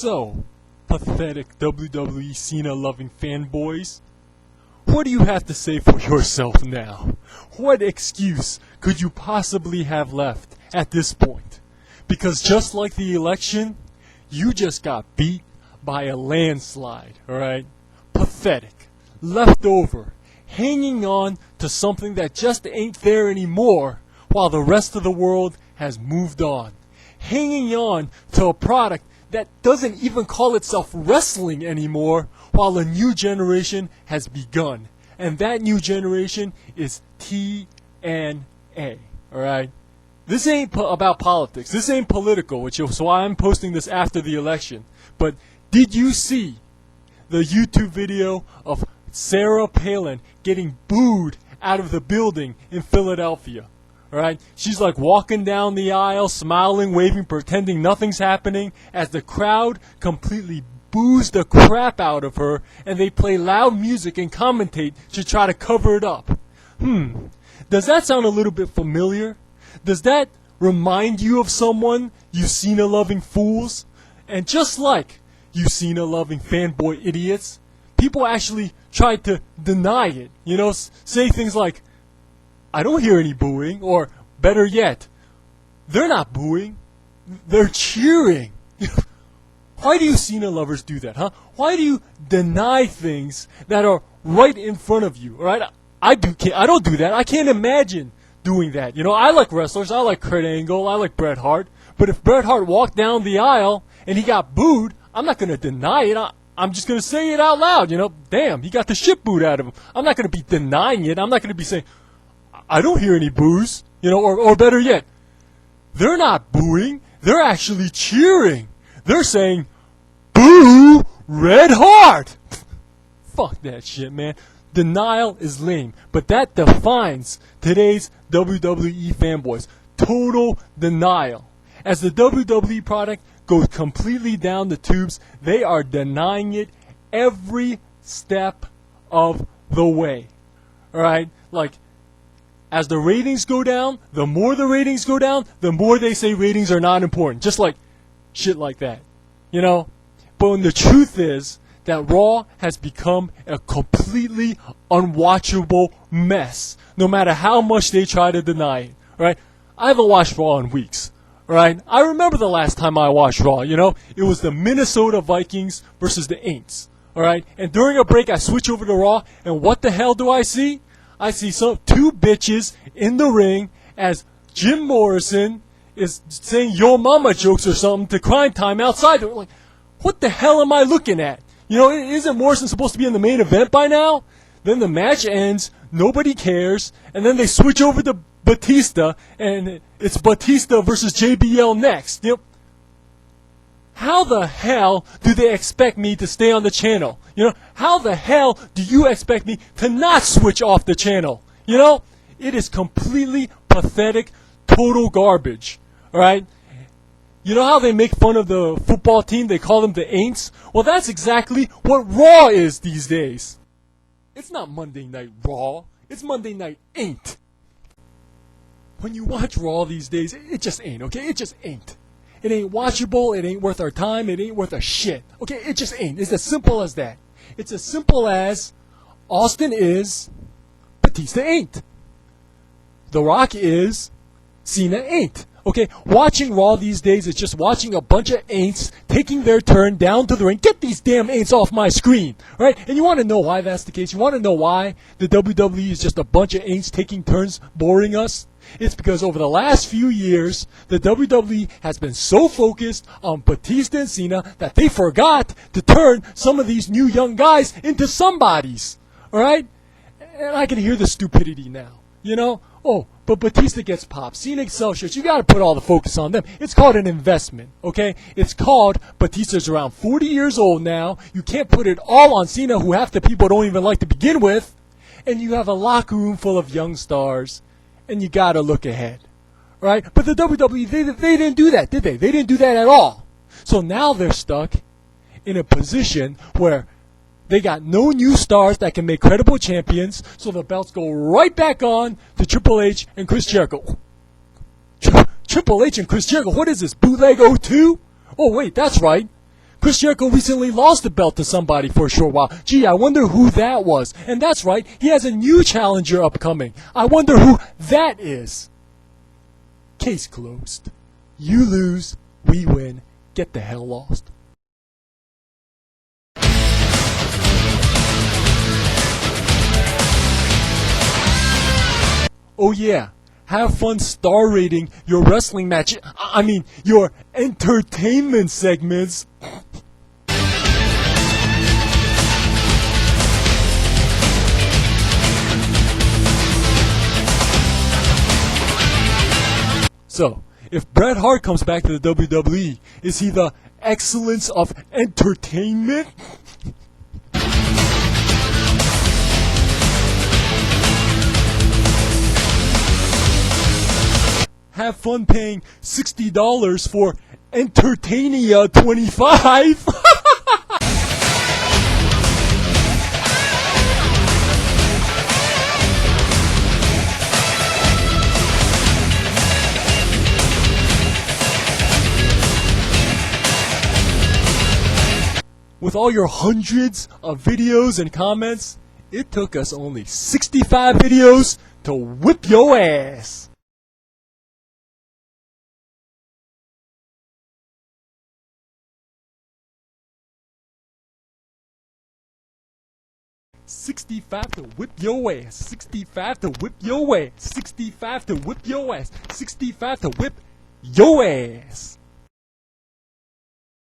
So, pathetic WWE Cena-loving fanboys, what do you have to say for yourself now? What excuse could you possibly have left at this point? Because just like the election, you just got beat by a landslide, alright? Pathetic. Left over. Hanging on to something that just ain't there anymore while the rest of the world has moved on. Hanging on to a product that doesn't even call itself wrestling anymore while a new generation has begun. And that new generation is TNA, alright? This ain't about politics. This ain't political, which is why I'm posting this after the election. But did you see the YouTube video of Sarah Palin getting booed out of the building in Philadelphia? Right? She's like walking down the aisle, smiling, waving, pretending nothing's happening as the crowd completely boos the crap out of her and they play loud music and commentate to try to cover it up. Does that sound a little bit familiar? Does that remind you of someone, you Cena-loving fools? And just like you Cena-loving fanboy idiots, people actually tried to deny it. You know, say things like, I don't hear any booing, or better yet, they're not booing, they're cheering. Why do you Cena lovers do that, huh? Why do you deny things that are right in front of you, alright? I don't do that. I can't imagine doing that. You know, I like wrestlers, I like Kurt Angle, I like Bret Hart, but if Bret Hart walked down the aisle and he got booed, I'm not going to deny it. I'm just going to say it out loud, you know, damn, he got the shit booed out of him. I'm not going to be denying it. I'm not going to be saying, I don't hear any boos, you know, or better yet, they're not booing, they're actually cheering. They're saying, boo Red Hart. Fuck that shit, man. Denial is lame, but that defines today's WWE fanboys. Total denial. As the WWE product goes completely down the tubes, they are denying it every step of the way. Alright? Like, as the ratings go down, the more the ratings go down, the more they say ratings are not important. Just like shit like that. You know? But when the truth is that Raw has become a completely unwatchable mess, no matter how much they try to deny it. Right? I haven't watched Raw in weeks. Right? I remember the last time I watched Raw, you know? It was the Minnesota Vikings versus the Aints. Alright? And during a break, I switch over to Raw, and what the hell do I see? I see two bitches in the ring as Jim Morrison is saying yo mama jokes or something to Crime Time outside. They're like, what the hell am I looking at? You know, isn't Morrison supposed to be in the main event by now? Then the match ends, nobody cares, and then they switch over to Batista, and it's Batista versus JBL next. You know, how the hell do they expect me to stay on the channel? You know, how the hell do you expect me to not switch off the channel? You know, it is completely pathetic, total garbage. Alright? You know how they make fun of the football team? They call them the Aints? Well, that's exactly what Raw is these days. It's not Monday Night Raw. It's Monday Night Ain't. When you watch Raw these days, it just ain't, okay? It just ain't. It ain't watchable, it ain't worth our time, it ain't worth a shit. Okay, it just ain't. It's as simple as that. It's as simple as Austin is, Batista ain't. The Rock is, Cena ain't. Okay, watching Raw these days is just watching a bunch of ain'ts taking their turn down to the ring. Get these damn ain'ts off my screen, right? And you want to know why that's the case? You want to know why the WWE is just a bunch of ain'ts taking turns boring us? It's because over the last few years, the WWE has been so focused on Batista and Cena that they forgot to turn some of these new young guys into somebodies. Alright? And I can hear the stupidity now. You know? Oh, but Batista gets popped. Cena sells shirts. You gotta put all the focus on them. It's called an investment. Okay? It's called Batista's around 40 years old now. You can't put it all on Cena, who half the people don't even like to begin with. And you have a locker room full of young stars. And you gotta look ahead, right? But the WWE, they didn't do that, did they? They didn't do that at all. So now they're stuck in a position where they got no new stars that can make credible champions, so the belts go right back on to Triple H and Chris Jericho. Triple H and Chris Jericho, what is this, bootleg 02? Oh wait, that's right. Chris Jericho recently lost the belt to somebody for a short while. Gee, I wonder who that was. And that's right, he has a new challenger upcoming. I wonder who that is. Case closed. You lose, we win. Get the hell lost. Oh yeah, have fun star rating your wrestling match. I mean, your entertainment segments. So, if Bret Hart comes back to the WWE, is he the excellence of entertainment? Have fun paying $60 for Entertainia 25? With all your hundreds of videos and comments, it took us only 65 videos to whip your ass. $65 to whip your ass. $65 to whip your ass. $65 to whip your ass. $65 to whip your ass.